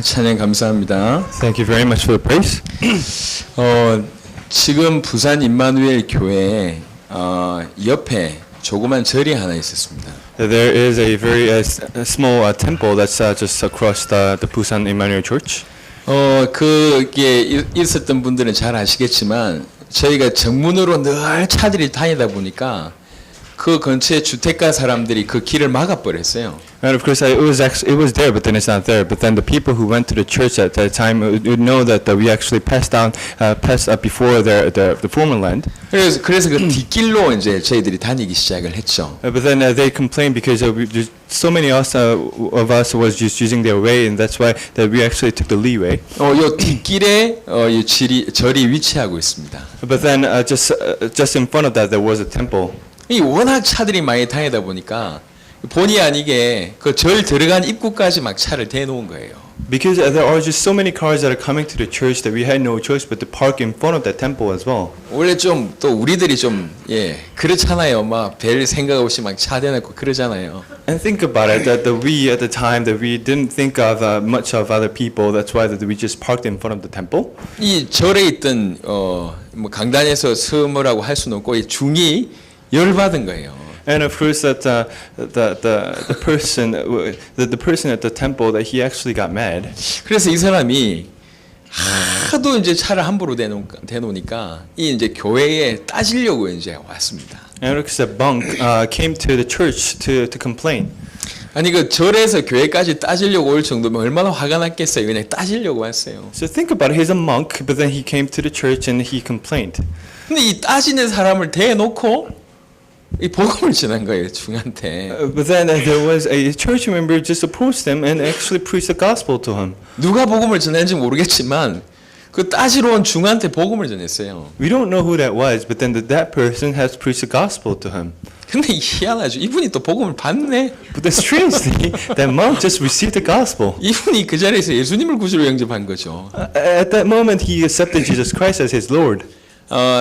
찬양 감사합니다. Thank you very much for the praise. 지금 부산 임마누엘 교회에 옆에 조그만 절이 하나 있었습니다. There is a very small temple that's just across the Busan Emmanuel Church. 그게 있었던 분들은 잘 아시겠지만 저희가 정문으로 늘 차들이 다니다 보니까 그 근처에 주택가 사람들이 그 길을 막아버렸어요. And of course, it was there, but then it's not there. But then the people who went to the church at that time would know that we actually passed up before the former land. 그래서 그 뒷길로 이제 저희들이 다니기 시작을 했죠. But then they complained because so many of us was just using their way, and that's why that we actually took the leeway. 요 뒷길에 이 절이 위치하고 있습니다. But then just in front of that, there was a temple. 이 워낙 차들이 많이 다니다 보니까 본의 아니게 그 절 들어간 입구까지 막 차를 대놓은 거예요. Because there are just so many cars that are coming to the church that we had no choice but to park in front of that temple as well. 원래 좀 또 우리들이 좀 그렇잖아요. 막 별 생각 없이 막 차 대놓고 그러잖아요. And think about it, that we at the time that we didn't think of much of other people. That's why that we just parked in front of the temple. 이 절에 있던 뭐 강단에서 스모라고 할 수는 없고 이 중이 열받은 거예요. And of course that the person at the temple that he actually got mad. 그래서 이 사람이 하도 이제 차를 함부로 대놓으니까 이 이제 교회에 따지려고 이제 왔습니다. And of course that monk came to the church to complain. 아니 그 절에서 교회까지 따지려고 올 정도면 얼마나 화가 났겠어요. 그냥 따지려고 왔어요. So think about it. He's a monk, but then he came to the church and he complained. 근데 이 따지는 사람을 대놓고 이 복음을 전한 거예요, 중한테. But then there was a church member just approached him and actually preached the gospel to him. 누가 복음을 전했는지 모르겠지만 그 따지러 온 중한테 복음을 전했어요. We don't know who that was, but then that person has preached the gospel to him. 근데 희한하죠. 이분이 또 복음을 받네. But then strangely, that monk just received the gospel. 이분이 그 자리에서 예수님을 구주로 영접한 거죠. At that moment, he accepted Jesus Christ as his Lord.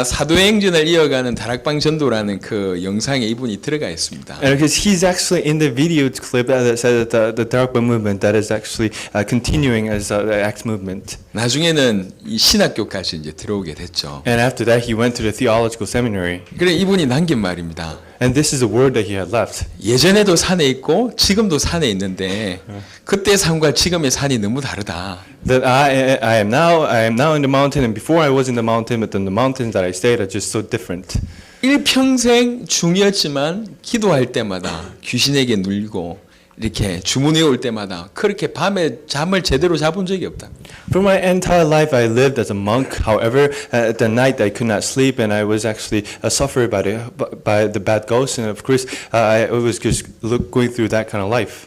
사도행전을 이어가는 다락방 전도라는 그 영상에 이분이 들어가 있습니다. And because he's actually in the video clip that said that the Darakban movement that is actually continuing as the Acts movement. 나중에는 이 신학교까지 이제 들어오게 됐죠. And after that, he went to the theological seminary. 그래 이분이 남긴 말입니다. And this is the word that he had left. 예전에도 산에 있고 지금도 산에 있는데 그때 삶과 지금의 산이 너무 다르다. That I am now in the mountain, and before I was in the mountain, but then the mountains that I stayed are just so different. 일평생 중이었지만 기도할 때마다 귀신에게 눌리고 이렇게 주문해 올 때마다 그렇게 밤에 잠을 제대로 자본 적이 없다. For my entire life, I lived as a monk. However, at the night I could not sleep, and I was actually suffered by the bad ghosts. And of course, I was just going through that kind of life.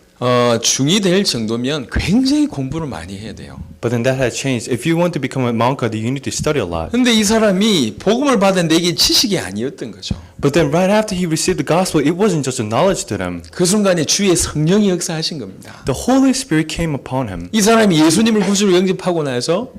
중이 될 정도면 굉장히 공부를 많이 해야 돼요. But then that has changed. If you want to become a monk, you need to study a lot. 근데 이 사람이 복음을 받았는데 이게 지식이 아니었던 거죠. But then right after he received the gospel, it wasn't just a knowledge to them. 그 순간에 주의 성령이 역사하신 겁니다. The Holy Spirit came upon him. 이 사람이 예수님을 구주로 영접하고 나서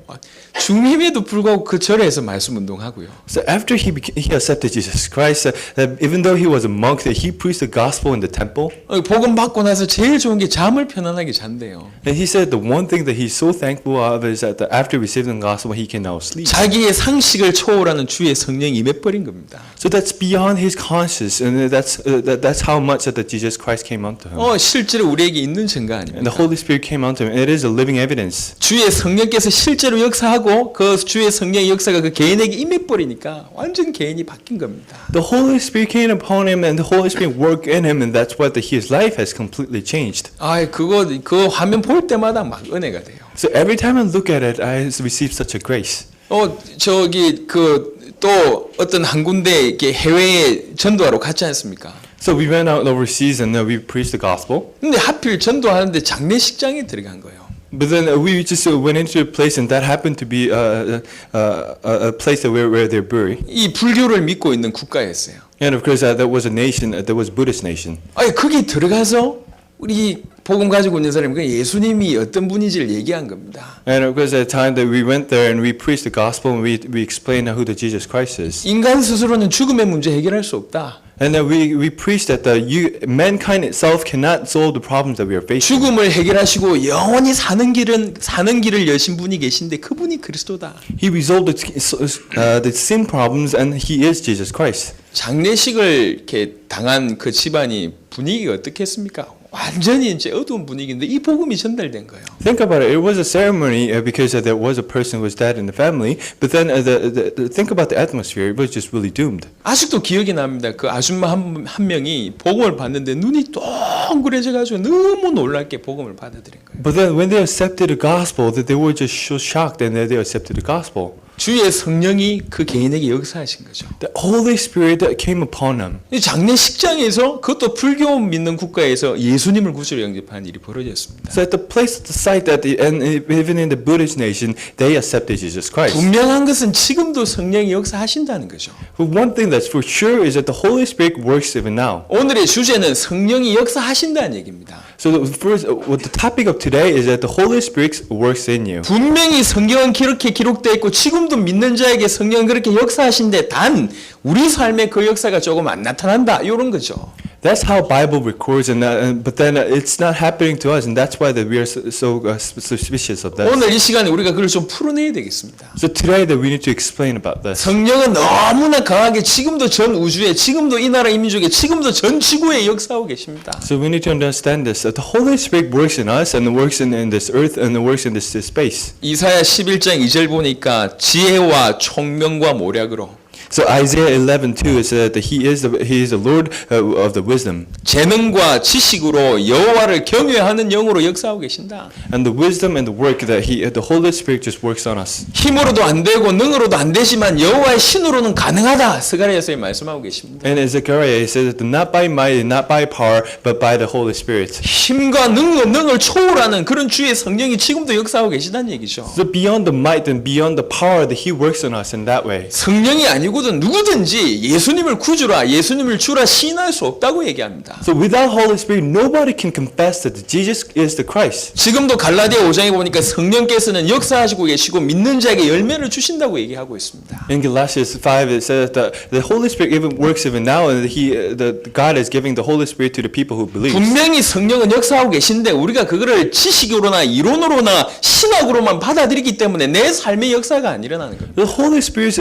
중임에도 불구하고 그 절에서 말씀 운동하고요. So after he accepted Jesus Christ, even though he was a monk, that he preached the gospel in the temple. 복음 받고 나서 제일 좋은 게 잠을 편안하게 잔대요. And he said the one thing that he's so thankful of is that after receiving the gospel, he can now sleep. 자기의 상식을 초월하는 주의 성령이 임해버린 겁니다. So that's beyond his conscience, and that's how much that Jesus Christ came unto him. 실제로 우리에게 있는 증거 And the 아닙니까? Holy Spirit came unto him. It is a living evidence. 주의 성령께서 실제로 역사하고 그 주의 성령의 역사가 그 개인에게 임해버리니까 완전 개인이 바뀐 겁니다. The Holy Spirit came upon him, and the Holy Spirit worked in him, and that's what his life has completely changed. 그 화면 볼 때마다 막 은혜가 돼요. So every time I look at it, I receive such a grace. 또 어떤 한 군데 이렇게 해외에 전도하러 갔지 않습니까? So we went out overseas and we preached the gospel. 근데 하필 전도하는데 장례식장에 들어간 거예요. But then we just went into a place, and that happened to be a place where they're buried. 이 불교를 믿고 있는 국가였어요. And of course, that was a nation, that was Buddhist nation. 거기 들어가서 우리 복음 가지고 있는 사람이 예수님이 어떤 분인지를 얘기한 겁니다. And it was a time that we went there and we preached the gospel and we explained who the Jesus Christ is. 인간 스스로는 죽음의 문제 해결할 수 없다. And then we preached that mankind itself cannot solve the problems that we are facing. 죽음을 해결하시고 영원히 사는 길을 여신 분이 계신데 그분이 그리스도다. He resolved the sin problems and he is Jesus Christ. 장례식을 이렇게 당한 그 집안이 분위기가 어떻겠습니까? 완전히 이제 어두운 분위기인데 이 복음이 전달된 거예요. Think about it. It was a ceremony because there was a person who was dead in the family. But then think about the atmosphere. It was just really doomed. 아직도 기억이 납니다. 그 아줌마 한 명이 복음을 받는데 눈이 동그래져 가지고 너무 놀랍게 복음을 받아들인 거예요. But then when they accepted the gospel, that they were just so shocked and they accepted the gospel. 주의 성령이 그 개인에게 역사하신 거죠. The Holy Spirit that came upon them. 이 장례식장에서 그것도 불교 믿는 국가에서 예수님을 구주로 영접한 일이 벌어졌습니다. So at the place, the site, and even in the Buddhist nation, they accepted Jesus Christ. 분명한 것은 지금도 성령이 역사하신다는 거죠. But one thing that's for sure is that the Holy Spirit works even now. 오늘의 주제는 성령이 역사하신다는 얘기입니다. So the topic of today is that the Holy Spirit works in you. 분명히 성경은 그렇게 기록되어 있고 지금도 믿는 자에게 성령은 그렇게 역사하신데 단 우리 삶에 그 역사가 조금 안 나타난다 이런 거죠. That's how Bible records, but then it's not happening to us, and that's why that we are so suspicious of that. 오늘 이 시간에 우리가 그걸 좀 풀어내야 되겠습니다. So today that we need to explain about this. 성령은 너무나 강하게 지금도 전 우주에, 지금도 이 나라 이 민족에, 지금도 전 지구에 역사하고 계십니다. So we need to understand this. That the Holy Spirit works in us, and works in this earth, and works in this space. 이사야 11장 2절 보니까 지혜와 총명과 모략으로 So Isaiah 11:2 it said that he is the Lord of the wisdom. 재능과 지식으로 여호와를 경외하는 영으로 역사하고 계신다. And the wisdom and the work that the Holy Spirit just works on us. 힘으로도 안 되고 능으로도 안 되지만 여호와의 신으로는 가능하다. 스가랴서에 말씀하고 계십니다. And in Zechariah it says that not by might, not by power, but by the Holy Spirit. 힘과 능을 초월하는 그런 주의 성령이 지금도 역사하고 계시다는 얘기죠. So beyond the might and beyond the power that He works on us in that way. 성령이 아니고도 누구든지 예수님을 구주라, 예수님을 주라 시인할 수 없다고 얘기합니다. So without Holy Spirit, nobody can confess that Jesus is the Christ. 지금도 갈라디아 5장에 보니까 성령께서는 역사하시고 계시고 믿는 자에게 열매를 주신다고 얘기하고 있습니다. In Galatians 5, it says that the Holy Spirit even works even now, and that God is giving the Holy Spirit to the people who believe. 분명히 성령은 역사하고 계신데 우리가 그거를 지식으로나 이론으로나 신학으로만 받아들이기 때문에 내 삶의 역사가 안 일어나는 겁니다. The Holy Spirit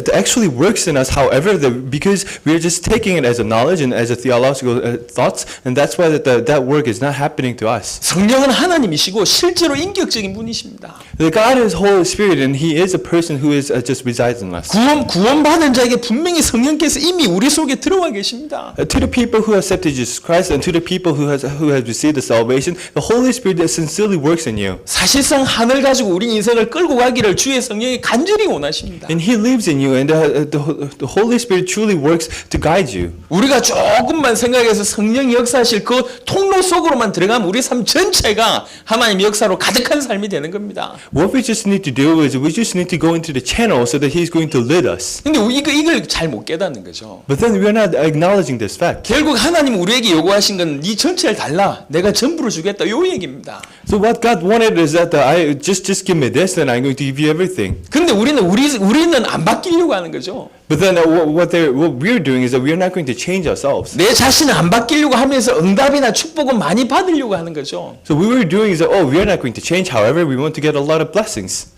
actually works in us, however, because we are just taking it as a knowledge and as a theological thoughts, and that's why that work is not happening to us. 성령은 하나님이시고 실제로 인격적인 분이십니다. The God is Holy Spirit, and He is a person who is just resides in us. 구원받은 자에게 분명히 성령께서 이미 우리 속에 들어와 계십니다. To the people who accepted Jesus Christ, and to the people who has received the salvation, the Holy Spirit sincerely works in you. 사실상 하늘 가지고 우리 인생을 끌고 가기를 주의 성령이 간절히 원하십니다. And He lives in you, and the Holy Spirit truly works to guide you. 우리가 조금만 생각해서 성령이 역사하실 그 통로 속으로만 들어가면 우리 삶 전체가 하나님의 역사로 가득한 삶이 되는 겁니다. What we just need to do is we just need to go into the channel so that He's going to lead us. 근데 이걸 잘 못 깨닫는 거죠. But then we are not acknowledging this fact. 결국 하나님 우리에게 요구하신 건 네 전체를 달라. 내가 전부를 주겠다. 요 얘기입니다. So what God wanted is that I just give me this, then I'm going to give you everything. 근데 우리는 안 바뀌려고 하는 거죠. But then what we're doing is that we are not going to change ourselves. 내 자신을 안 바뀌려고 하면서 응답이나 축복은 많이 받으려고 하는 거죠. So what we're doing is that we are not going to change. However, we want to get a lot of blessings.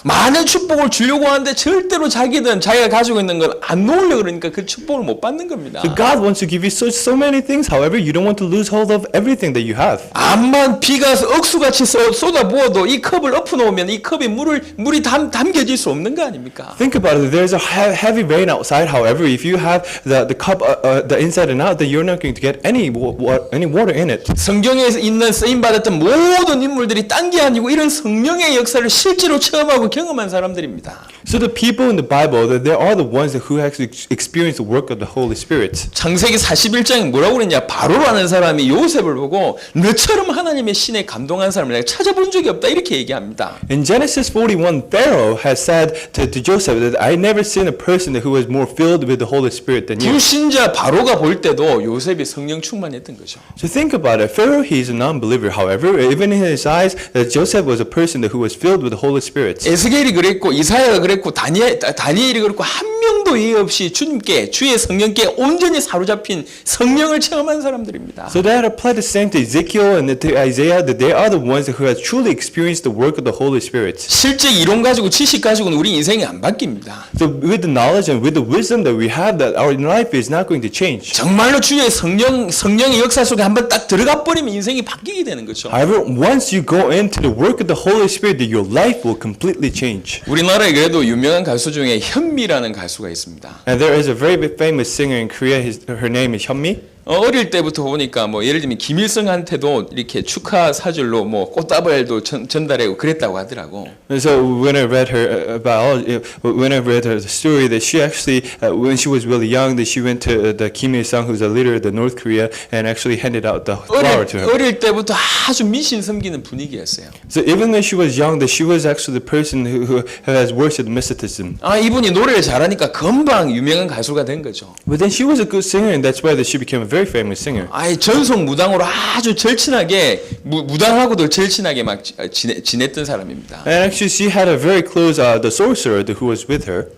많은 축복을 주려고 하는데 절대로 자기가 가지고 있는 걸 안 놓으려고 그러니까 그 축복을 못 받는 겁니다. So God wants to give you so many things. However, you don't want to lose hold of everything that you have. 암만 비가 억수같이 쏟아부어도 이 컵을 엎어놓으면 이 컵에 물이 담겨질 수 없는 거 아닙니까? Think about it. There's a heavy rain outside. However, if you have the cup, the inside and out, then you're not going to get any water in it. 성경에 있는 쓰임 받았던 모든 인물들이 딴 게 아니고 이런 성령의 역사를 실제로 체험 체험하고 경험한 사람들입니다. So the people in the Bible, they are the ones who actually experience the work of the Holy Spirit. 창세기 41장에 뭐라고 그랬냐? 바로라는 사람이 요셉을 보고 너처럼 하나님의 신에 감동한 사람을 내가 찾아본 적이 없다 이렇게 얘기합니다. In Genesis 41, Pharaoh has said to Joseph that I never seen a person who was more filled with the Holy Spirit than you. 불신자 바로가 볼 때도 요셉이 성령 충만했던 거죠. So think about it. Pharaoh, he is a non-believer. However, even in his eyes, Joseph was a person who was filled with the Holy Spirit. 에스겔이 그랬고 이사야가 그랬고 다니엘이 그랬고 한 명도 예의 없이 주님께 주의 성령께 온전히 사로잡힌 성령을 체험한 사람들입니다. So that applied the same to Ezekiel and to Isaiah, that they are the ones who have truly experienced the work of the Holy Spirit. 실제 이론 가지고 지식 가지고는 우리 인생이 안 바뀝니다. So with the knowledge and with the wisdom that we have, that our life is not going to change. 정말로 주의 성령의 역사 속에 한번 딱 들어가 버리면 인생이 바뀌게 되는 거죠. However, once you go into the work of the Holy Spirit, that your life will completely change. 우리나라에 그래도 유명한 가수 중에 현미라는 가수가 있습니다. And there is a very big famous singer in Korea. Her name is Hyunmi. 어릴 때부터 보니까 뭐 예를 들면 김일성한테도 이렇게 축하 사줄로 뭐 꽃다발도 전달하고 그랬다고 하더라고. And so when I read her biology, when I read her story, that she actually, when she was really young, that she went to the Kim Il Sung, who's a leader of the North Korea, and actually handed out the flower to him. 어릴 때부터 아주 미신 섬기는 분위기였어요. So even when she was young, that she was actually the person who has worshipped mysticism. 아 이분이 노래를 잘하니까 금방 유명한 가수가 된 거죠. But then she was a good singer, and that's why that she became a very famous singer. 아예 전속 무당으로 아주 절친하게 무당하고도 절친하게 막 지냈던 사람입니다. And actually, she had a very close the sorcerer who was with her.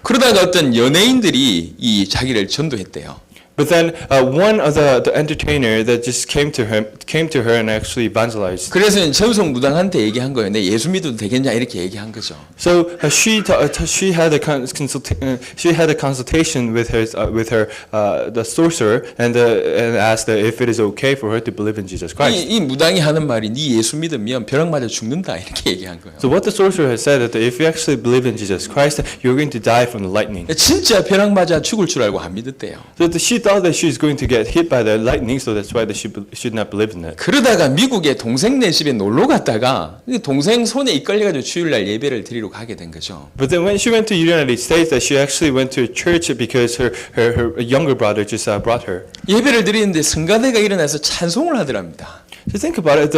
그러다가 어떤 연예인들이 이 자기를 전도했대요. But then one of the entertainer that just came to her and actually evangelized. 그래서 전속 무당한테 얘기한 거예요. 내 예수 믿어도 되겠냐 이렇게 얘기한 거죠. So she had a consultation with her the sorcerer and asked if it is okay for her to believe in Jesus Christ. 이 무당이 하는 말이 네 예수 믿으면 벼락 맞아 죽는다 이렇게 얘기한 거예요. So what the sorcerer has said is that if you actually believe in Jesus Christ, you're going to die from the lightning. 진짜 벼락 맞아 죽을 줄 알고 안 믿었대요. So she thought that she was going to get hit by the lightning, so that's why that she should not believe in it. 그러다가 미국에 동생네 집에 놀러 갔다가 동생 손에 이끌려가지고 주일날 예배를 드리러 가게 된 거죠. But then when she went to the United States, that she actually went to a church because her younger brother just brought her. 예배를 드리는데 성가대가 일어나서 찬송을 하더랍니다. So think about it.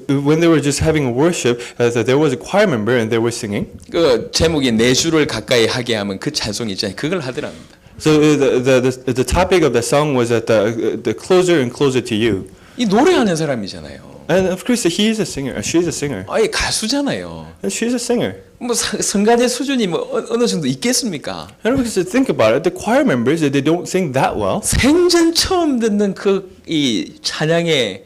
When they were just having worship, there was a choir member and they were singing. 그 제목이 내 주를 가까이 하게 하면 그 찬송 있잖아요. 그걸 하더랍니다. So the topic of the song was that the closer and closer to you. 이 노래하는 사람이잖아요. And of course, he is a singer. She is a singer. 아예 가수잖아요. And she is a singer. 뭐 성가대 수준이 뭐 어느 정도 있겠습니까? And because think about it, the choir members they don't sing that well. 생전 처음 듣는 그 이 찬양에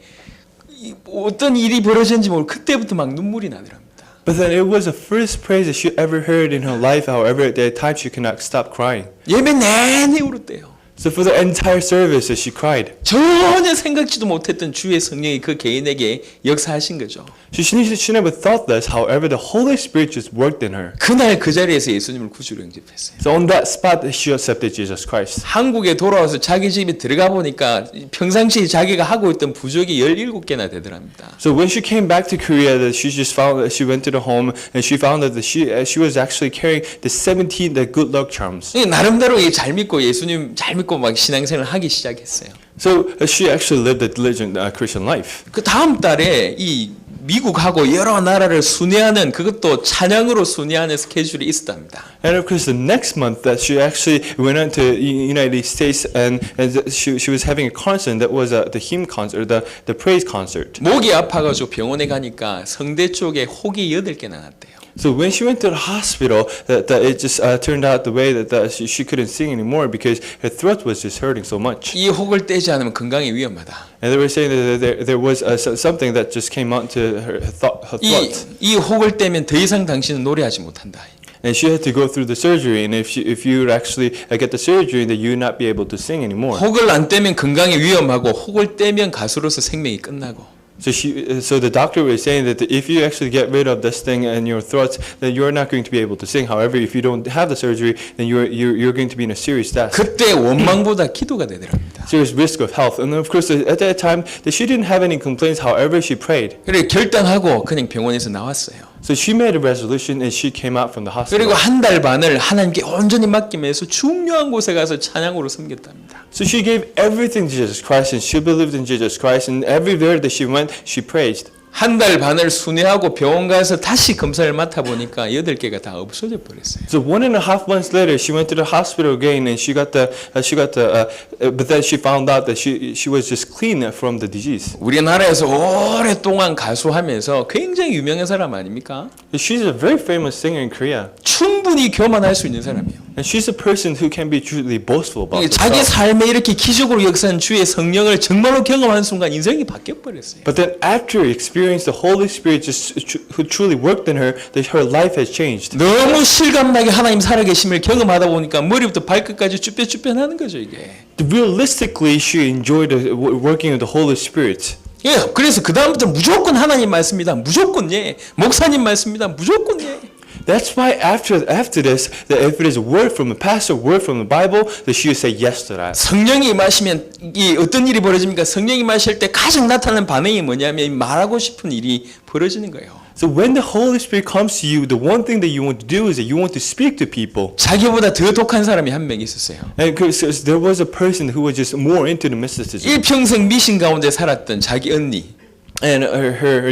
어떤 일이 벌어졌는지 모르고 그때부터 막 눈물이 나더랍니다. But then it was the first praise that she ever heard in her life. However, at that time she could not stop crying. 예배 내내 울었대요. So for the entire service, she cried. 전혀 생각지도 못했던 주의 성령이 그 개인에게 역사하신 거죠. She never thought this. However, the Holy Spirit just worked in her. 그날 그 자리에서 예수님을 구주로 영접했어요. So on that spot, she accepted Jesus Christ. 한국에 돌아와서 자기 집에 들어가 보니까 평상시 자기가 하고 있던 부족이 17개나 되더랍니다. So when she came back to Korea, that she just found that she went to the home and she found that she was actually carrying the 17 good luck charms. 나름대로 잘 믿고 예수님 잘 믿고 막 신앙생활을 하기 시작했어요. So she actually lived a diligent Christian life. 그 다음 달에 이 미국하고 여러 나라를 순회하는 그것도 찬양으로 순회하는 스케줄이 있었답니다. And of course, the next month that she actually went on to United States and she was having a concert that was the hymn concert, the praise concert. 목이 아파가지고 병원에 가니까 성대 쪽에 혹이 8개 나왔대요. So when she went to the hospital, that it just turned out the way that she couldn't sing anymore because her throat was just hurting so much. 이 혹을 떼지 않으면 건강에 위험하다. And they were saying that there was something that just came onto her throat. 이 혹을 떼면 더 이상 당신은 노래하지 못한다. And she had to go through the surgery, and if you actually get the surgery, then you would not be able to sing anymore. 혹을 안 떼면 건강에 위험하고 혹을 떼면 가수로서 생명이 끝나고. So the doctor was saying that if you actually get rid of this thing in your throats, then you're not going to be able to sing. However, if you don't have the surgery, then you're going to be in a serious death. 그때 원망보다 기도가 되더랍니다. Serious risk of health. And of course, at that time, that she didn't have any complaints. However, she prayed. 그래 결단하고 그냥 병원에서 나왔어요. So she made a resolution and she came out from the hospital. 그리고 한 달 반을 하나님께 온전히 맡기면서 중요한 곳에 가서 찬양으로 섬겼답니다. So she gave everything to Jesus Christ and she believed in Jesus Christ and everywhere that she went, she praised. 한 달 반을 순회하고 병원 가서 다시 검사를 맡아보니까 8개가 다 없어져 버렸어요. So 1.5 months later, she went to the hospital again and but then she found out that she was just clean from the disease. 우리나라에서 오랫동안 가수하면서 굉장히 유명한 사람 아닙니까? She's a very famous singer in Korea. 충분히 교만할 수 있는 사람이에요. And she's a person who can be truly boastful about 자기 herself. 삶에 이렇게 기적으로 역사한 주의 성령을 정말로 경험한 순간 인생이 바뀌어 버렸어요. But then after experiencing the Holy Spirit who truly worked in her, that her life has changed. 너무 실감나게 하나님 살아계심을 경험하다 보니까 머리부터 발끝까지 쭈뼛쭈뼛하는 거죠 이게. Realistically, she enjoyed the working of the Holy Spirit. 예, 그래서 그 다음부터 무조건 하나님 말씀이다, 무조건 예, 목사님 말씀이다, 무조건 예. That's why after this, that if it is a word from the pastor, word from the Bible, that she would say yes to that. 성령이 임하시면 이 어떤 일이 벌어집니까? 성령이 임하실 때 가장 나타나는 반응이 뭐냐면 말하고 싶은 일이 벌어지는 거예요. So when the Holy Spirit comes to you, the one thing that you want to do is that you want to speak to people. 자기보다 더 독한 사람이 한 명 있었어요. And because there was a person who was just more into the mysticism. 일평생 미신 가운데 살았던 자기 언니. And her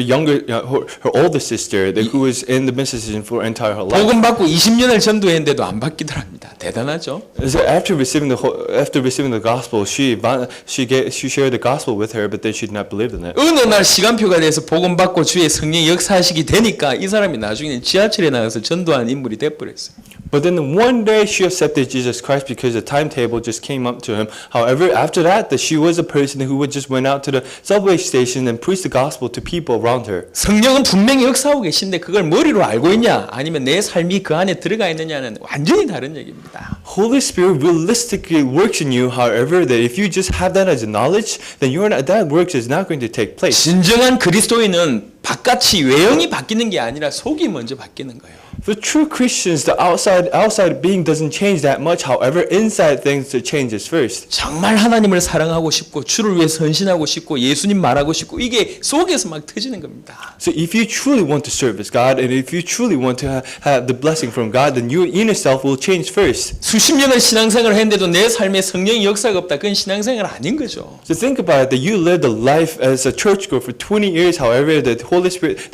older sister, who was in the mysticism for entire her life. 복음 받고 20년을 전도했는데도 안 바뀌더랍니다. 대단하죠. So after receiving the gospel, she shared the gospel with her, but then she did not believe in it. 어느 날 시간표가 돼서 복음 받고 주의 성령 역사하시기 되니까 이 사람이 나중에는 지하철에 나가서 전도하는 인물이 돼버렸어요. But then one day she accepted Jesus Christ because the timetable just came up to him. However, after that she was a person who would just went out to the subway station and preach the gospel to people around her. 성령은 분명히 역사하고 계신데 그걸 머리로 알고 있냐 아니면 내 삶이 그 안에 들어가 있느냐는 완전히 다른 얘기입니다. Holy Spirit realistically works in you. However, that if you just have that as a knowledge, then that works is not going to take place. 진정한 그리스도인은 바깥이 외형이 바뀌는 게 아니라 속이 먼저 바뀌는 거예요. For true Christians, the outside being doesn't change that much. However, inside things changes first. 정말 하나님을 사랑하고 싶고 주를 위해 헌신하고 싶고 예수님 말하고 싶고 이게 속에서 막 터지는 겁니다. So if you truly want to service God and if you truly want to have the blessing from God, then your inner self will change first. 수십 년을 신앙생활을 했는데도 내 삶에 성령의 역사가 없다. 그건 신앙생활 아닌 거죠. So think about it, that you lived a life as a churchgoer for 20 years. However, the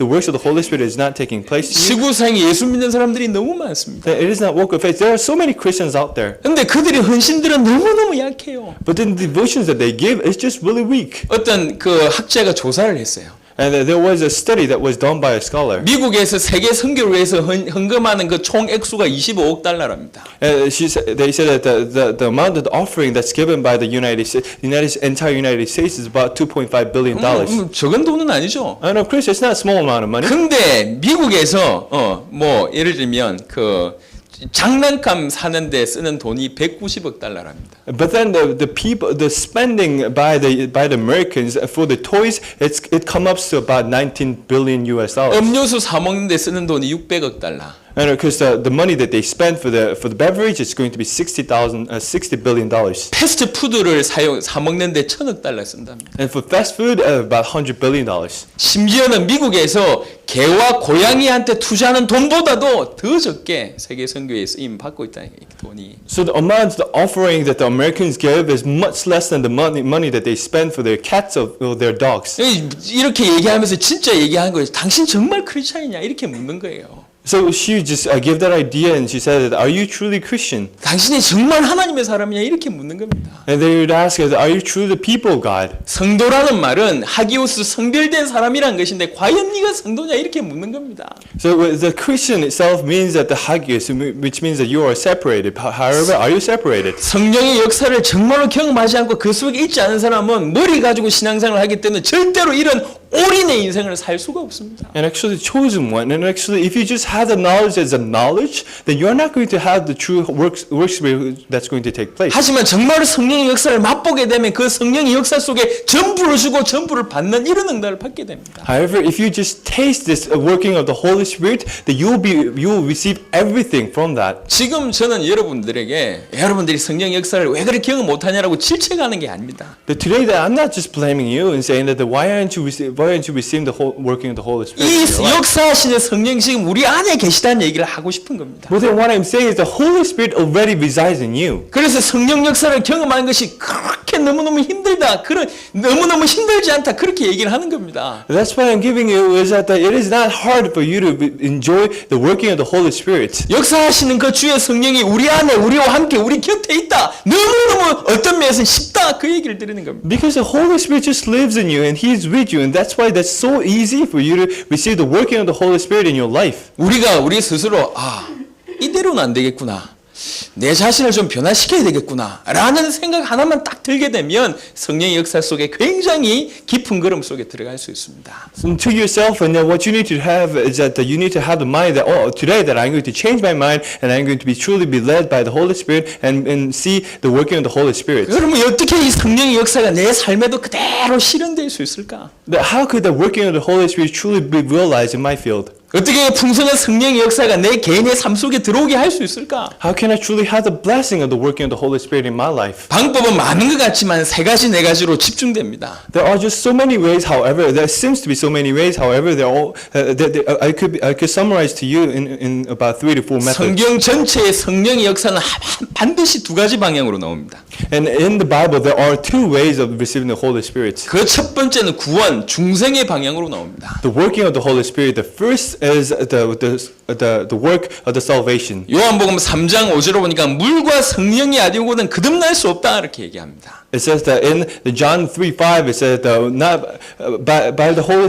works of the Holy Spirit is not taking place. 지구상에 예수 믿는 사람들이 너무 많습니다. That it is not work of faith. There are so many Christians out there. 근데 그들의 헌신들은 너무너무 약해요. But then the devotions that they give is just really weak. 어떤 그 학자가 조사를 했어요. And there was a study that was done by a scholar. 미국에서 세계 선교를 위해서 헌금하는 그 총 액수가 25억 달러랍니다. They said that the amount of the offering that's given by the entire United States is about $2.5 billion. 적은 돈은 아니죠. I know, Chris, it's not a small amount of money. 근데 미국에서 뭐 예를 들면 그 장난감 사는데 쓰는 돈이 190억 달러랍니다. But then the spending by the Americans for the toys, it comes up to about $19 billion. 음료수 사 먹는데 쓰는 돈이 600억 달러. And because the money that they spend for the beverage is going to be $60 billion. 패스트푸드를 사 먹는데 1,000억 달러 쓴답니다. And for fast food, about $100 billion. 심지어는 미국에서 개와 고양이한테 투자하는 돈보다도 더 적게 세계 선교에 쓰임 받고 있다는 돈이. So the amount, the offering that the Americans give is much less than the money that they spend for their cats or their dogs. 이렇게 얘기하면서 진짜 얘기하는 거예요. 당신 정말 크리스찬이냐 이렇게 묻는 거예요. So she just gave that idea and she said, "Are you truly Christian?" 당신이 정말 하나님의 사람이냐 이렇게 묻는 겁니다. And they would ask her, "Are you truly the people of God?" 성도라는 말은 하기오스 성별된 사람이란 것인데 과연 네가 성도냐 이렇게 묻는 겁니다. So the Christian itself means that the hagios, which means that you are separated. However, are you separated? 성령의 역사를 정말로 경험하지 않고 그 속에 있지 않은 사람은 머리 가지고 신앙생활을 하기 때문에 절대로 이런 올인의 인생을 살 수가 없습니다. And actually, chosen one. And actually, if you just have the knowledge as a knowledge, then you're not going to have the true work spirit that's going to take place. 하지만 정말 성령의 역사를 맛보게 되면 그 성령의 역사 속에 전부를 주고 전부를 받는 이런 응답을 받게 됩니다. However, if you just taste this working of the Holy Spirit, then you will receive everything from that. 지금 저는 여러분들이 성령의 역사를 왜 그렇게 경험 못하냐라고 질책하는 게 아닙니다. But today, that I'm not just blaming you and saying that why aren't you receiving the whole working of the Holy Spirit? 이 in your life? 역사하시는 성령이 지금 우리 안에 계시다는 얘기를 하고 싶은 겁니다. But then what I'm saying is the Holy Spirit already resides in you. 그래서 성령 역사를 경험하는 것이 그렇게 너무너무 힘들다. 너무너무 힘들지 않다. 그렇게 얘기를 하는 겁니다. That's why I'm giving you is that it is not hard for you to enjoy the working of the Holy Spirit. 역사하시는 그 주의 성령이 우리 안에 우리와 함께 우리 곁에 있다. 너무너무 어떤 면에서는 쉽다. 그 얘기를 드리는 겁니다. Because the Holy Spirit just lives in you and He is with you, and that's why that's so easy for you to receive the working of the Holy Spirit in your life. 우리가 우리 스스로 이대로는 안 되겠구나. 내 자신을 좀 변화시켜야 되겠구나 라는 생각 하나만 딱 들게 되면 성령의 역사 속에 굉장히 깊은 걸음 속에 들어갈 수 있습니다. So to yourself, and then what you need to have is that you need to have the mind that today that I'm going to change my mind and I'm going to be truly be led by the Holy Spirit and see the working of the Holy Spirit. 그러면 어떻게 이 성령의 역사가 내 삶에도 그대로 실현될 수 있을까? How could the working of the Holy Spirit truly be realized in my field? 어떻게 풍성한 성령의 역사가 내 개인의 삶 속에 들어오게 할 수 있을까? How can I truly have the blessing of the working of the Holy Spirit in my life? 방법은 많은 것 같지만 세 가지 네 가지로 집중됩니다. There are just so many ways. However, there seems to be so many ways. However, they're all. I could summarize to you in about 3 to 4 methods. 성경 전체의 성령의 역사는 반드시 두 가지 방향으로 나옵니다. And in the Bible, there are two ways of receiving the Holy Spirit. 그 첫 번째는 구원, 중생의 방향으로 나옵니다. The working of the Holy Spirit. The first is the work of the salvation. 요한복음 3장 5절로 보니까 물과 성령이 아니고는 거듭날 수 없다 이렇게 얘기합니다. It says that in John 3:5, it says that not by the Holy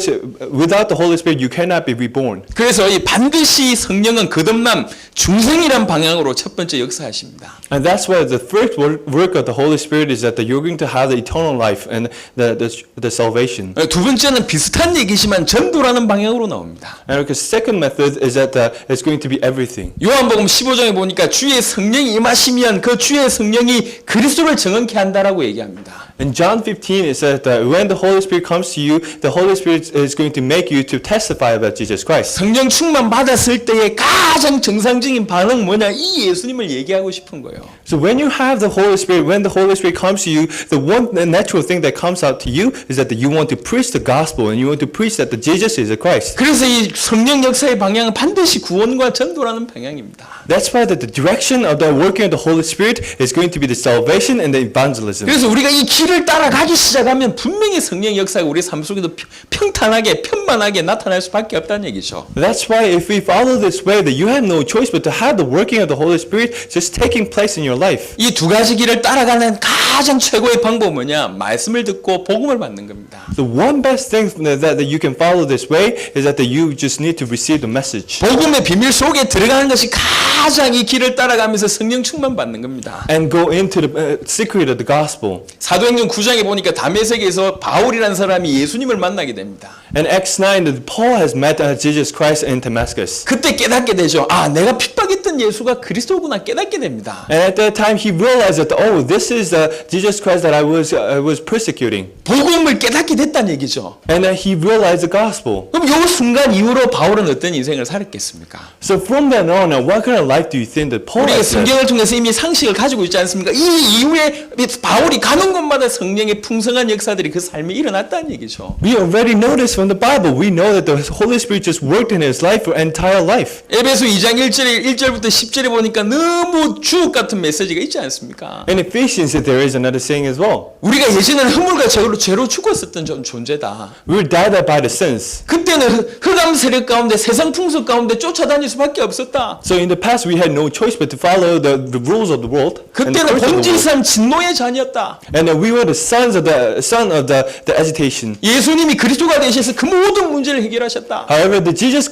without the Holy Spirit you cannot be reborn. 그래서 이 반드시 성령은 거듭남, 중생이란 방향으로 첫 번째 역사하십니다. And that's why the first work of the Holy Spirit is that you're going to have the eternal life and the salvation. 두 번째는 비슷한 얘기지만 전도라는 방향으로 나옵니다. And the second method is that it's going to be everything. 요한복음 15장에 보니까 주의 성령이 임하시면 그 주의 성령이 그리스도를 정언케 한다라고 얘기합니다. In John 15, it says that when the Holy Spirit comes to you, the Holy Spirit is going to make you to testify about Jesus Christ. 성령 충만 받았을 때의 가장 정상적인 반응 뭐냐? 이 예수님을 얘기하고 싶은 거예요. So when you have the Holy Spirit, when the Holy Spirit comes to you, the natural thing that comes out to you is that you want to preach the gospel and you want to preach that the Jesus is the Christ. 그래서 이 성령 역사의 방향은 반드시 구원과 전도라는 방향입니다. That's why the direction of the working of the Holy Spirit is going to be the salvation and the evangelism. 그래서 우리가 이 길을 따라가기 시작하면 분명히 성령 역사가 우리 삶 속에도 평탄하게 편만하게 나타날 수밖에 없다는 얘기죠. That's why if we follow this way, that you have no choice but to have the working of the Holy Spirit just taking place in your life. 이 두 가지 길을 따라가는 가장 최고의 방법은 뭐냐? 말씀을 듣고 복음을 받는 겁니다. The one best thing that you can follow this way is that you just need to receive the message. 복음의 비밀 속에 들어가는 것이 가장 이 길을 따라가면서 성령 충만 받는 겁니다. And go into the secret of the gospel. 사도행전 9장에 보니까 다메섹에서 바울이라는 사람이 예수님을 만나게 됩니다. In Acts 9, that Paul has met Jesus Christ in Damascus. 그때 깨닫게 되죠. 내가 핍박했던 예수가 그리스도구나 깨닫게 됩니다. And at that time, he realized that this is Jesus Christ that I was persecuting. 복음을 깨닫게 됐다는 얘기죠. And he realized the gospel. 그럼 이 순간 이후로 바울은 어떤 인생을 살았겠습니까? So from then on, what kind of life do you think that Paul 우리가 has lived? 성경을 통해서 이미 상식을 가지고 있지 않습니까? 이 이후에 바울이 가는 곳마다 성령의 풍성한 역사들이 그 삶에 일어났다는 얘기죠. We already know this from the Bible. We know that the Holy Spirit just worked in his life for entire life. 에베소 2장 1절부터 10절에 보니까 너무 주옥 같은 메시지가 있지 않습니까? In Ephesians, there is another saying as well. 우리가 예전에는 허물과 죄로 죽었었던 존재다. We were died out by the sins. 그때는 흑암 세력 가운데 세상 풍속 가운데 쫓아다닐 수밖에 없었다. So in the past, we had no choice but to follow the rules of the world. And the 그때는 course of the world. 본질상 진노의 자녀였다. And we were the son of the agitation. 예수님이 그리스도가 되셔서 그 모든 문제를 해결하셨다. However, Jesus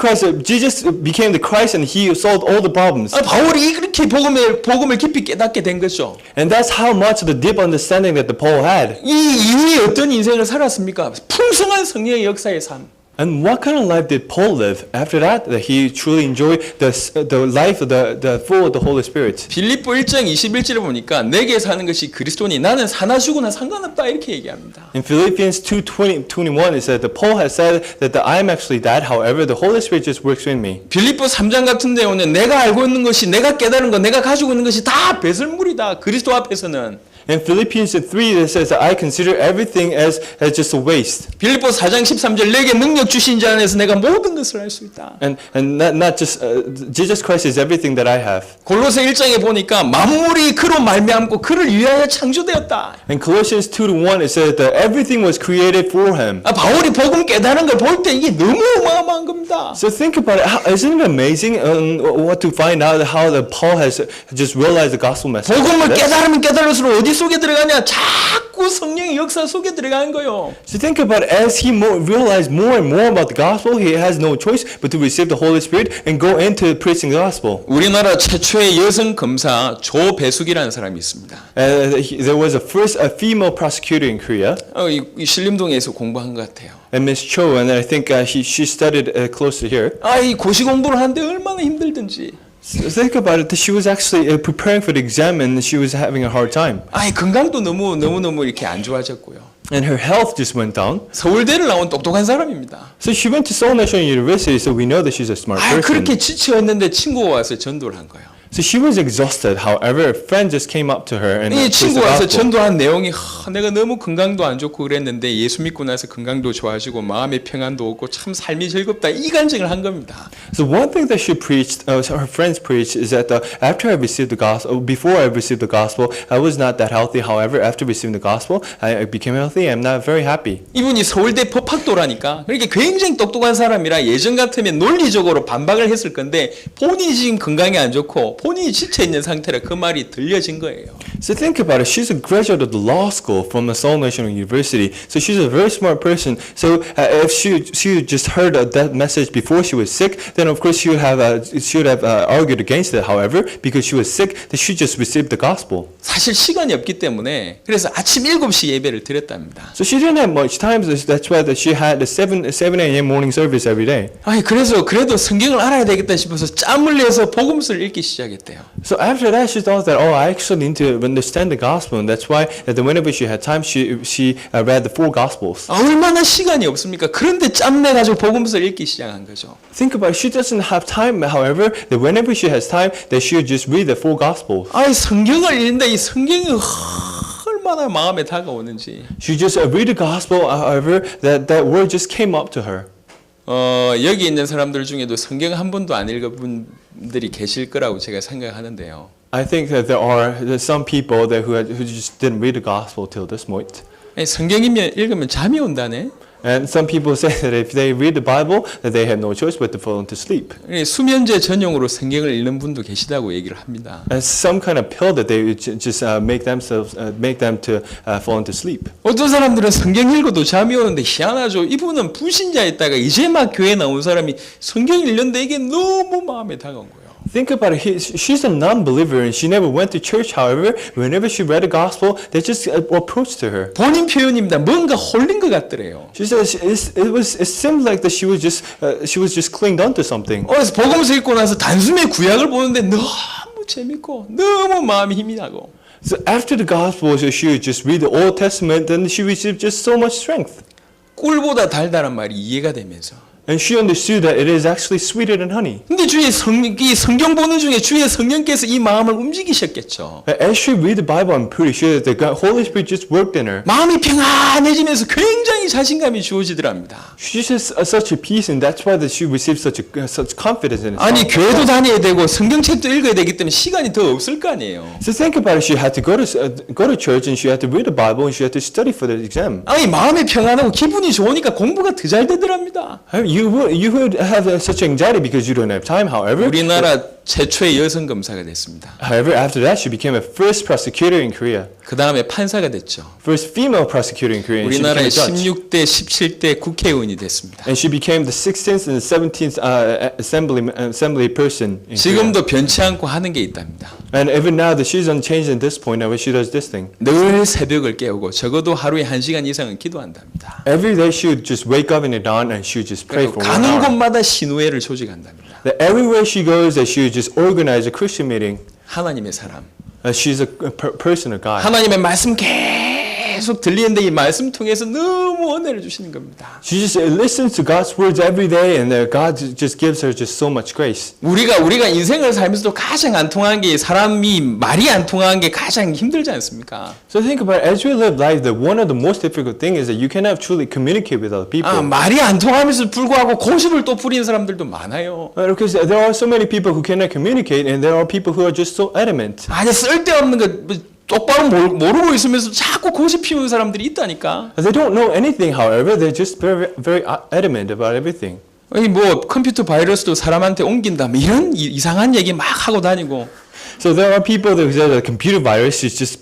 became the Christ and he solved all the problems. 바울이 그렇게 복음을 깊이 깨닫게 된 거죠. And that's how much of the deep understanding that the Paul had. 이 이후에 어떤 인생을 살았습니까? 풍성한 성령의 역사의 삶. And what kind of life did Paul live after that? That he truly enjoyed the life of the full of the Holy Spirit. 빌립보 1장 21절에 보니까 내게 사는 것이 그리스도니 나는 사나 죽으나 상관없다 이렇게 얘기합니다. In Philippians 2:21 it said that Paul has said that I am actually that. However, the Holy Spirit just works in me. 빌립보 3장 같은 데 오면 내가 알고 있는 것이 내가 깨달은 것 내가 가지고 있는 것이 다 배설물이다. 그리스도 앞에서는. In Philippians 3 it says that I consider everything as just a waste. 빌립보 4장 13절 내게 능력 주신 자 안에서 내가 모든 것을 할 수 있다. And not just Jesus Christ is everything that I have. 골로새 1장에 보니까 만물이 그로 말미암고 그를 위하여 창조되었다. In Colossians 2:1 it says that everything was created for him. 바울이 복음 깨달은 걸 볼 때 이게 너무 어마어마한 겁니다. So think about it. Isn't it amazing what to find out how that Paul has just realized the gospel message? 복음을 깨달으면 깨달을수록 어디 속에 들어가냐? 자꾸 성령의 역사 속에 들어가는 거요. So think about it. As he realized more and more about the gospel, he has no choice but to receive the Holy Spirit and go into preaching the gospel. 우리나라 최초의 여성 검사 조배숙이라는 사람이 있습니다. There was a female prosecutor in Korea, 이 신림동에서 공부한 것 같아요. and Miss Cho, and I think she studied close to here. 이 고시 공부를 하는데 얼마나 힘들든지. So think about it. She was actually preparing for the exam, and she was having a hard time. 건강도 너무 이렇게 안 좋아졌고요. And her health just went down. 서울대를 나온 똑똑한 사람입니다. So she went to Seoul National University, so we know that she's a smart person. 그렇게 지쳐있는데 친구가 와서 전도를 한 거예요. So she was exhausted. However, a friend just came up to her and 이 preached the 친구가 와서 gospel. 전도한 내용이 내가 너무 건강도 안 좋고 그랬는데 예수 믿고 나서 건강도 좋아지고 마음의 평안도 없고 참 삶이 즐겁다 이 간증을 한 겁니다. So one thing that she preached, her friends preached, is that after I received the gospel, before I received the gospel, I was not that healthy. However, after receiving the gospel, I became healthy. I'm not very happy. 이분이 서울대 법학도라니까 그러니까 굉장히 똑똑한 사람이라 예전 같으면 논리적으로 반박을 했을 건데 본인이 지금 건강이 안 좋고 본인이 지쳐 있는 상태라 그 말이 들려진 거예요. So think about it. She's a graduate of the law school from the Seoul National University. So she's a very smart person. So if she just heard that message before she was sick, then of course she would have argued against it. However, because she was sick, that she just received the gospel. 사실 시간이 없기 때문에 그래서 아침 7시 예배를 드렸답니다. So she didn't have much time. That's why that she had the 7 a.m. morning service every day. 그래서 그래도 성경을 알아야 되겠다 싶어서 짬을 내서 복음서를 읽기 시작했대요. So after that, she thought that, I actually need to understand the gospel, and that's why that whenever she had time, she read the 4 gospels. 얼마나 시간이 없습니까? 그런데 짬내 가지고 복음서를 읽기 시작한 거죠. Think about it. She doesn't have time. However, that whenever she has time, that she would just read the 4 gospels. 성경을 읽는데 이 성경이 얼마나 마음에 다가오는지. She just read the gospel. However, that word just came up to her. 여기 있는 사람들 중에도 성경 한 번도 안 읽어본 분들이 계실 거라고 제가 생각하는데요. I think that there's some people that who just didn't read the gospel till this point. 성경이면 읽으면 잠이 온다네. And some people say that if they read the Bible, that they have no choice but to fall into sleep. 수면제 전용으로 성경을 읽는 분도 계시다고 얘기를 합니다. As some kind of pill that they just make them to fall into sleep. 어떤 사람들은 성경 읽어도 잠이 오는데 희한하죠. 이분은 불신자였다가 이제 막 교회 나온 사람이 성경 읽는데 이게 너무 마음에 다가온 거예요. Think about it. She's a non-believer and she never went to church. However, whenever she read the gospel, they just approached to her. 본인 표현입니다. 뭔가 홀린 것 같더래요. She says it seemed like that she was just clinged onto something. 그래서 복음서 읽고 나서 단숨에 구약을 보는데 너무 재밌고 너무 마음이 힘이 나고. So after the gospel, she would just read the Old Testament, and she received just so much strength. 꿀보다 달달한 말이 이해가 되면서. And she understood that it is actually sweeter than honey. 근데 주의 성경 보는 중에 주의 성령께서 이 마음을 움직이셨겠죠. As she read the Bible, I'm pretty sure that the Holy Spirit just worked in her. 마음이 평안해지면서 굉장히 자신감이 주어지더랍니다. She just such a peace, and that's why that she received such confidence in herself. 아니 교회도 다녀야 되고 성경책도 읽어야 되기 때문에 시간이 더 없을 거 아니에요. So think about it. She had to go to church, and she had to read the Bible, and she had to study for the exam. 아니 마음이 평안하고 기분이 좋으니까 공부가 더 잘 되더랍니다. You would have such anxiety because you don't have time. However, 우리나라 최초의 여성 검사가 됐습니다. However, after that, she became a first prosecutor in Korea. 그 다음에 판사가 됐죠. First female prosecutor in Korea. And she became 우리나라의 a judge. 16대, 17대 국회의원이 됐습니다. And she became the 16th and the 17th assembly person in Korea. 지금도 변치 않고 하는 게 있답니다. And even now that she's unchanged at this point, now she does this thing. 늘 새벽을 깨우고 적어도 하루에 1시간 이상은 기도한답니다. Every day she would just wake up in the dawn and she would just pray 그리고 for 1 가는 hour. 곳마다 신우회를 조직한답니다. That everywhere she goes, that she would just organize a Christian meeting. 하나님의 사람. She's a person of God. 하나님의 말씀 계속 들리는데 이 말씀 통해서 너무 은혜를 주시는 겁니다. She just listens to God's words every day, and God just gives her just so much grace. 우리가 인생을 살면서도 가장 안 통한 게 사람이 말이 안 통한 게 가장 힘들지 않습니까? So think about it, as we live life, that one of the most difficult things is that you cannot truly communicate with other people. 말이 안 통하면서 불구하고 고집을 또 부리는 사람들도 많아요. Because there are so many people who cannot communicate, and there are people who are just so adamant. 아니 쓸데없는 거 똑바로 모르고 있으면서 자꾸 고집 피우는 사람들이 있다니까. They don't know anything, however, they're just very, very adamant about everything. 아니 뭐 컴퓨터 바이러스도 사람한테 옮긴다 뭐 이런 이상한 얘기 막 하고 다니고. So there are people that say that computer virus is just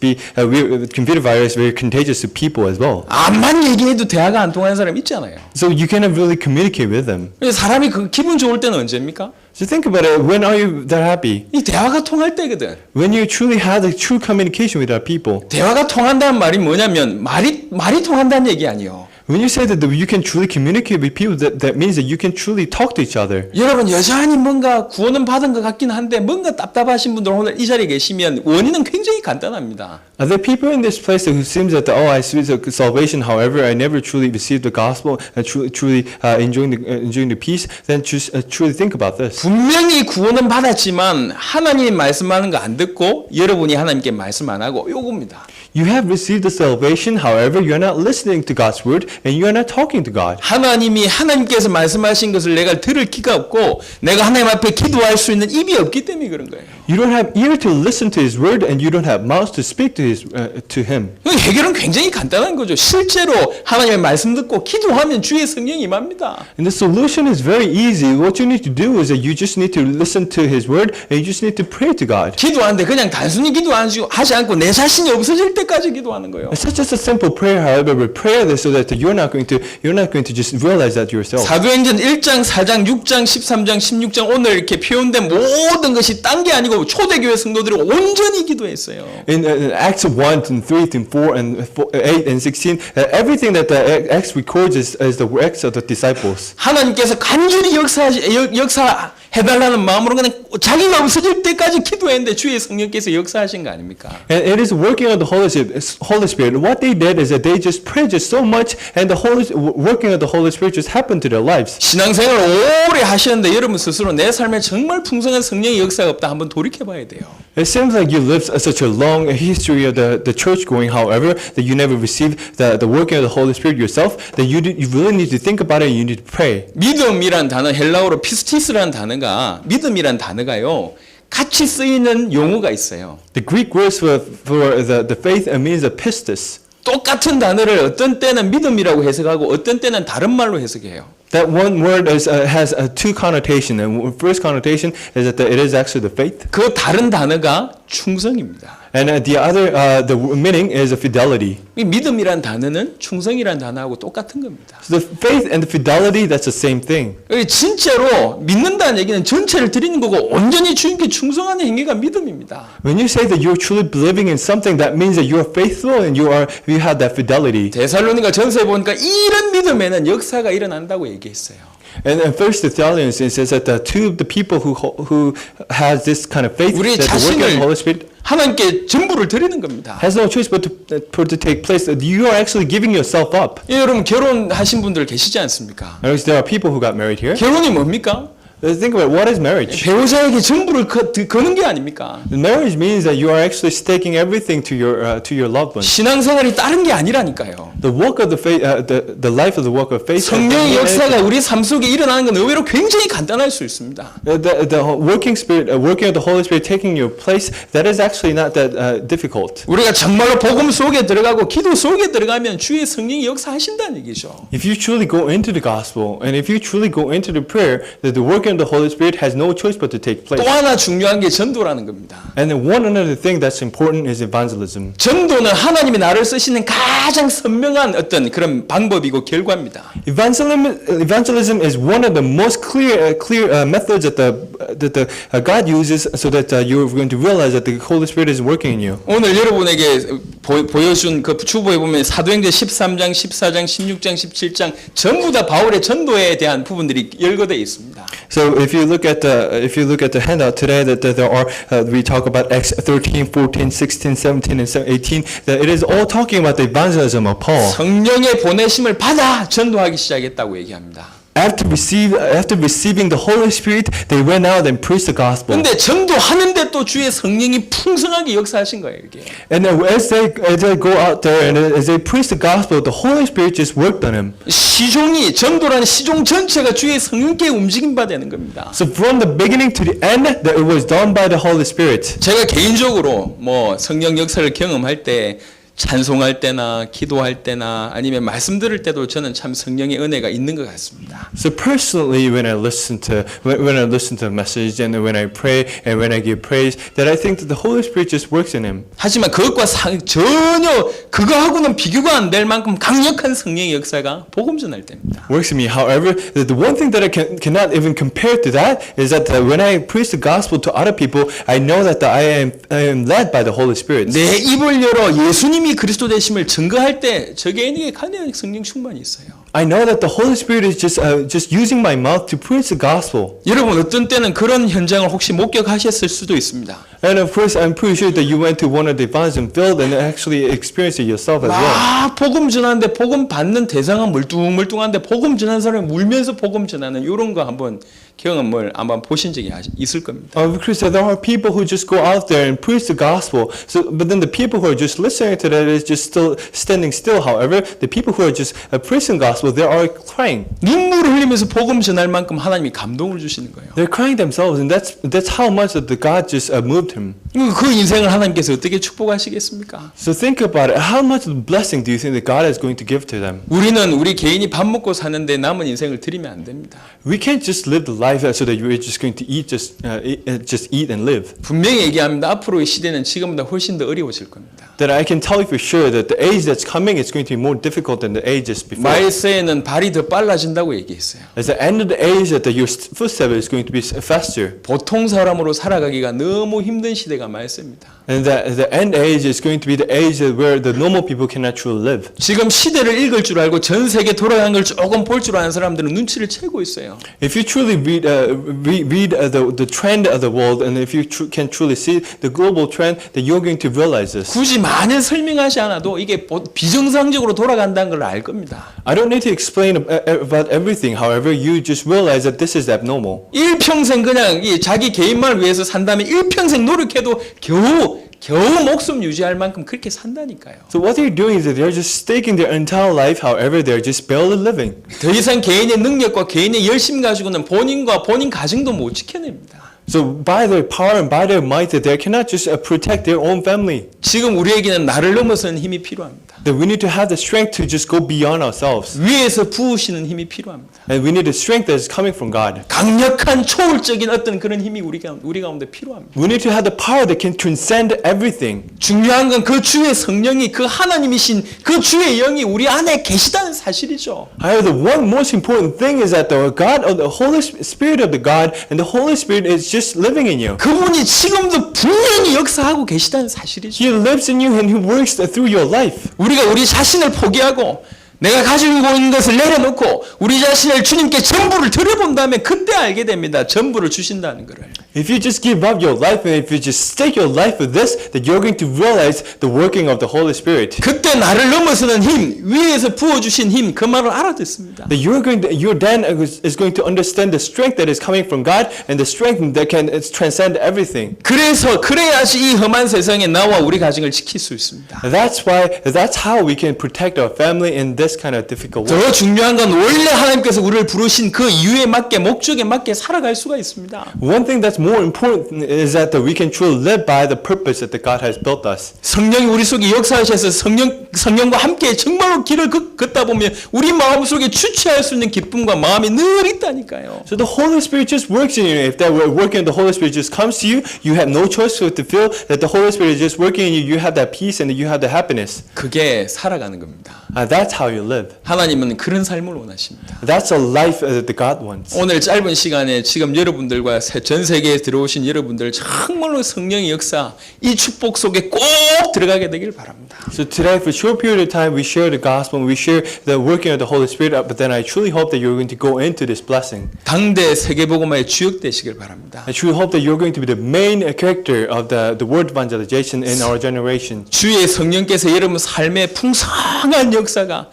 computer virus very contagious to people as well. 암만 얘기해도 대화가 안 통하는 사람 있잖아요. So you cannot really communicate with them. 사람이 그 기분 좋을 때는 언제입니까? So think about it. When are you that happy? 이 대화가 통할 때거든. When you truly have the true communication with other people. 대화가 통한다는 말이 뭐냐면 말이 통한다는 얘기 아니에요. When you say that you can truly communicate with people, that means that you can truly talk to each other. 여러분 여전히 뭔가 구원은 받은 것 같긴 한데 뭔가 답답하신 분들 오늘 이 자리에 계시면 원인은 굉장히 간단합니다. Are there people in this place who seems that I received salvation, however I never truly received the gospel and truly enjoying the peace? Then just truly think about this. 분명히 구원은 받았지만 하나님이 말씀하는 거 안 듣고 여러분이 하나님께 말씀 안 하고 요겁니다. You have received the salvation, however you are not listening to God's word and you are not talking to God. 하나님께서 말씀하신 것을 내가 들을 기가 없고 내가 하나님 앞에 기도할 수 있는 입이 없기 때문에 그런 거예요. You don't have ear to listen to His word and you don't have mouth to speak to Him. 해결은 굉장히 간단한 거죠. 실제로 하나님의 말씀 듣고 기도하면 주의 성령이 임합니다. And the solution is very easy. What you need to do is that you just need to listen to His word and you just need to pray to God. 기도하는데 그냥 단순히 기도하지 않고 내 자신이 없어질 때까지 기도하는 거예요. It's not just a simple prayer, however, but prayer so that you're not going to just realize that yourself. 사도행전 1장, 4장, 6장, 13장, 16장 오늘 이렇게 표현된 모든 것이 딴 게 아니고 초대교회 성도들이 온전히 기도했어요. In Acts 1 and 3 and 4 and 8 and 16, everything that the Acts records is the works of the disciples. 하나님께서 간절히 역사해달라는 마음으로 그냥 자기가 없어질 때까지 기도했는데 주의 성령께서 역사하신 거 아닙니까? And it is working of the Holy Spirit. What they did is that they just prayed just so much, and the working of the Holy Spirit just happened to their lives. 신앙생활 오래 하시는데 여러분 스스로 내 삶에 정말 풍성한 성령의 역사가 없다 한번 돌이켜봐야 돼요. It seems like you lived such a long history of the church going, however, that you never received the working of the Holy Spirit yourself, that you really need to think about it and you need to pray. 믿음이란 단어, 헬라어로 피스티스라는 단어가 믿음이란 단어가요. 같이 쓰이는 용어가 있어요. The Greek words for the faith means a pistis. 똑같은 단어를 어떤 때는 믿음이라고 해석하고 어떤 때는 다른 말로 해석해요. That one word has two connotation. And first connotation is that it is actually the faith. 그 다른 단어가 충성입니다. And the other, the meaning is a fidelity. 이 믿음이란 단어는 충성이란 단어하고 똑같은 겁니다. So the faith and the fidelity, that's the same thing. 진짜로 믿는다는 얘기는 전체를 드리는 거고 온전히 주님께 충성하는 행위가 믿음입니다. When you say that you're truly believing in something, that means that you are faithful and you have that fidelity. 데살로니가 전서에 보니까 이런 믿음에는 역사가 일어난다고 얘기했어요. And First Thessalonians it says that the people who has this kind of faith, 우리 that the work of the Holy Spirit 하나님께 전부를 드리는 겁니다. has no choice but to take place. You are actually giving yourself up. 예, 여러분 결혼하신 분들 계시지 않습니까? There are people who got married here. 결혼이 뭡니까? Think about it. What is marriage? 배우자에게 전부를 거는 게 아닙니까? Marriage means that you are actually staking everything to your loved one. 신앙생활이 다른 게 아니라니까요. The work of the faith, the life of the work of faith. 성령의 역사가 우리 삶 속에 일어나는 건 의외로 굉장히 간단할 수 있습니다. The working spirit, working of the Holy Spirit taking your place, that is actually not that difficult. 우리가 정말로 복음 속에 들어가고 기도 속에 들어가면 주의 성령이 역사하신다는 얘기죠. If you truly go into the gospel and if you truly go into the prayer, that the working working of the Holy Spirit has no choice but to take place. 또 하나 중요한 게 전도라는 겁니다. And then one another thing that's important is evangelism. 전도는 하나님이 나를 쓰시는 가장 선명한 어떤 그런 방법이고 결과입니다. Evangelism is one of the most clear methods that God uses so that you're going to realize that the Holy Spirit is working in you. 오늘 여러분에게 보여준 그 주보에 보면 사도행전 13장, 14장, 16장, 17장 전부 다 바울의 전도에 대한 부분들이 열거되어 있습니다. So if you look at the handout today, that there are we talk about Acts 13, 14, 16, 17, and 18. That it is all talking about the evangelism of Paul. 성령의 보내심을 받아 전도하기 시작했다고 얘기합니다. After receiving the Holy Spirit, they went out and preached the gospel. 근데 전도하는데 또 주의 성령이 풍성하게 역사하신 거예요, 이게. And then as they go out there and as they preach the gospel, the Holy Spirit just worked on them. 시종이 전도라는 시종 전체가 주의 성령께 움직임 받는 겁니다. So from the beginning to the end, that it was done by the Holy Spirit. 제가 개인적으로 뭐 성령 역사를 경험할 때 찬송할 때나 기도할 때나 아니면 말씀 들을 때도 저는 참 성령의 은혜가 있는 것 같습니다. So personally, when I listen to a message and when I pray and when I give praise, that I think that the Holy Spirit just works in him. 하지만 그것과 전혀 그거하고는 비교가 안 될 만큼 강력한 성령의 역사가 복음 전할 때입니다. Works in me. However, the one thing that I cannot even compare to that is that when I preach the gospel to other people, I know that I am led by the Holy Spirit. 내 입을 열어 예수님이 그리스도 되심을 증거할 때 저 개인에게 강력한 성령 충만이 있어요. I know that the Holy Spirit is just using my mouth to preach the gospel. 여러분 어떤 때는 그런 현장을 혹시 목격하셨을 수도 있습니다. And of course, I'm pretty sure that you went to one of the evangelism field and actually experienced it yourself as well. 막 복음 전하는데 복음 받는 대상은 멀뚱멀뚱한데 복음 전하는 사람이 울면서 복음 전하는 이런 거 한번 경험을 아마 보신 적이 있을 겁니다. Because there are people who just go out there and preach the gospel. So, but then the people who are just listening to that is just still standing still. However, the people who are just preaching the gospel, they are crying. 눈물을 흘리면서 복음 전할 만큼 하나님이 감동을 주시는 거예요. They're crying themselves, and that's how much that the God just moved him. 그 인생을 하나님께서 어떻게 축복하시겠습니까? So think about it. How much blessing do you think that God is going to give to them? 우리 개인이 밥 먹고 사는데 남은 인생을 드리면 안 됩니다. We can't just live the life so that we're just going to just eat and live. 분명히 얘기합니다. 앞으로의 시대는 지금보다 훨씬 더 어려워질 겁니다. That I can tell you for sure that the age that's coming is going to be more difficult than the ages before. 말세에는 발이 더 빨라진다고 얘기했어요. At the end of the age, that your footstep is going to be faster. 보통 사람으로 살아가기가 너무 힘든 시대가 말세입니다. And the end age is going to be the age where the normal people cannot truly live. 지금 시대를 읽을 줄 알고 전 세계 돌아가는 걸 조금 볼 줄 아는 사람들은 눈치를 채고 있어요. If you truly read the trend of the world, and if you can truly see the global trend, then you're going to realize this. 굳이 많이 설명하지 않아도 이게 비정상적으로 돌아간다는 걸 알 겁니다. I don't need to explain about everything. However, you just realize that this is abnormal. 일평생 그냥 자기 개인만을 위해서 산다면 일평생 노력해도 겨우 목숨 유지할 만큼 그렇게 산다니까요. So what they're doing is that they're just staking their entire life. However, they're just barely living. 더 이상 개인의 능력과 개인의 열심 가지고는 본인과 본인 가정도 못 지켜냅니다. So by their power and by their might, that they cannot just protect their own family. 지금 우리에게는 나를 넘어서는 힘이 필요합니다. That we need to have the strength to just go beyond ourselves. 위에서 부으시는 힘이 필요합니다. And we need the strength that is coming from God. 강력한 초월적인 어떤 그런 힘이 우리 가운데 필요합니다. We need to have the power that can transcend everything. 중요한 건 그 주의 성령이 그 하나님이신 그 주의 영이 우리 안에 계시다는 사실이죠. However, the one most important thing is that the God of the Holy Spirit of the God and the Holy Spirit is just living in you. 그분이 지금도 분명히 역사하고 계시다는 사실이죠. He lives in you and He works through your life. 우리가 우리 자신을 포기하고 내가 가지고 있는 것을 내려놓고 우리 자신을 주님께 전부를 드려본다면 그때 알게 됩니다. 전부를 주신다는 것을. If you just give up your life and if you just stake your life with this, that you're going to realize the working of the Holy Spirit. 그때 나를 넘어서는 힘, 위에서 부어주신 힘, 그 말을 알아듣습니다. That your then is going to understand the strength that is coming from God and the strength that can transcend everything. 그래야지 이 험한 세상에 나와 우리 가정을 지킬 수 있습니다. That's how we can protect our family in this kind of difficult work. 더 중요한 건 원래 하나님께서 우리를 부르신 그 이유에 맞게 목적에 맞게 살아갈 수가 있습니다. One thing that's more important is that we can truly live by the purpose that God has built us. 성령이 우리 속에 역사하셔서 성령과 함께 정말로 길을 걷다 보면 우리 마음 속에 주체할 수 있는 기쁨과 마음이 늘 있다니까요. So the Holy Spirit just works in you. If that working of the Holy Spirit just comes to you, you have no choice but to feel that the Holy Spirit is just working in you. You have that peace and you have the happiness. 그게 살아가는 겁니다. That's how you live. 하나님은 그런 삶을 원하십니다. That's a life that God wants. 오늘 짧은 시간에 지금 여러분들과 전 세계에 들어오신 여러분들 정말로 성령의 역사 이 축복 속에 꼭 들어가게 되길 바랍니다. So today, for a short period of time, we share the gospel and we share the working of the Holy Spirit. But then I truly hope that you're going to go into this blessing. 당대 세계복음화의 주역 되시길 바랍니다. I truly hope that you're going to be the main character of the word evangelization in our generation. 주의 성령께서 여러분 삶에 풍성한 역사가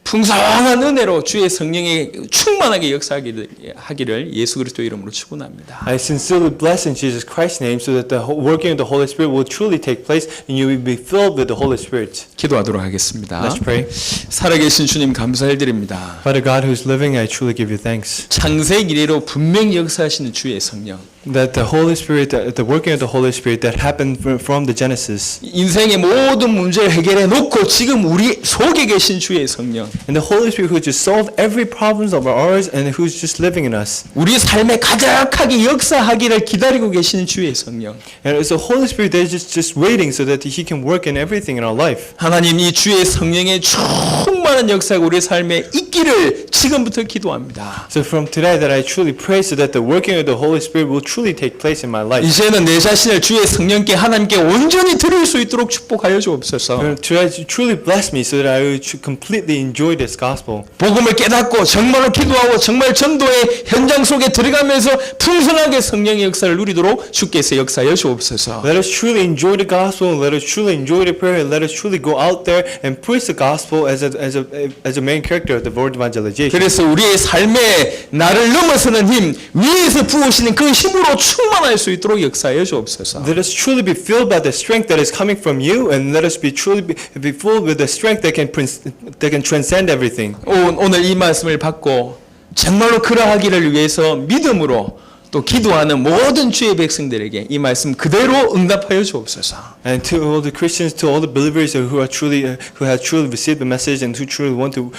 풍성한 은혜로 주의 성령이 충만하게 역사하기를 예수 그리스도 이름으로 축원합니다. I sincerely bless in Jesus Christ's name so that the working of the Holy Spirit will truly take place and you will be filled with the Holy Spirit. 기도하도록 하겠습니다. Let's pray. 살아계신 주님 감사드립니다. Father God who's living, I truly give you thanks. 창세기 이래로 분명히 역사하시는 주의 성령. That the Holy Spirit, the working of the Holy Spirit that happened from the Genesis. 인생의 모든 문제를 해결해 놓고 지금 우리 속에 계신 주의 성령. And the Holy Spirit who just solved every problems of ours and who's just living in us. 우리 삶에 가득하게 역사하기를 기다리고 계시는 주의 성령. And it's the Holy Spirit that is just waiting so that He can work in everything in our life. 하나님 이 주의 성령의 충만한 역사가 우리 삶에 있기를 지금부터 기도합니다. So from today that I truly pray so that the working of the Holy Spirit will truly take place in my life. 이제는 내 자신을 주의 성령께 하나님께 온전히 드릴 수 있도록 축복하여 주옵소서. Truly bless me so that I will completely enjoy this gospel. 복음을 깨닫고 정말로 기도하고 정말 전도의 현장 속에 들어가면서 풍성하게 성령의 역사를 누리도록 주께서 역사하여 주옵소서. Let us truly enjoy the gospel. Let us truly enjoy the prayer. And let us truly go out there and preach the gospel as a main character of the word evangelization. 그래서 우리의 삶에 나를 넘어서는 힘, 위에서 부으시는 그 힘으로 충만할 수 있도록 역사하여 주옵소서. Let us truly be filled by the strength that is coming from you, and let us be truly be filled with the strength that can transcend everything. 오늘 이 말씀을 받고 정말로 그러하기를 위해서 믿음으로 또 기도하는 모든 주의 백성들에게 이 말씀 그대로 응답하여 주옵소서. And to all the Christians, to all the believers who have truly received the message and who truly want to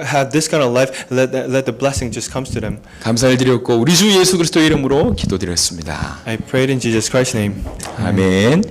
have this kind of life, let the blessing just comes to them. 감사를 드렸고 우리 주 예수 그리스도 이름으로 기도드렸습니다. I prayed in Jesus Christ's name. 아멘.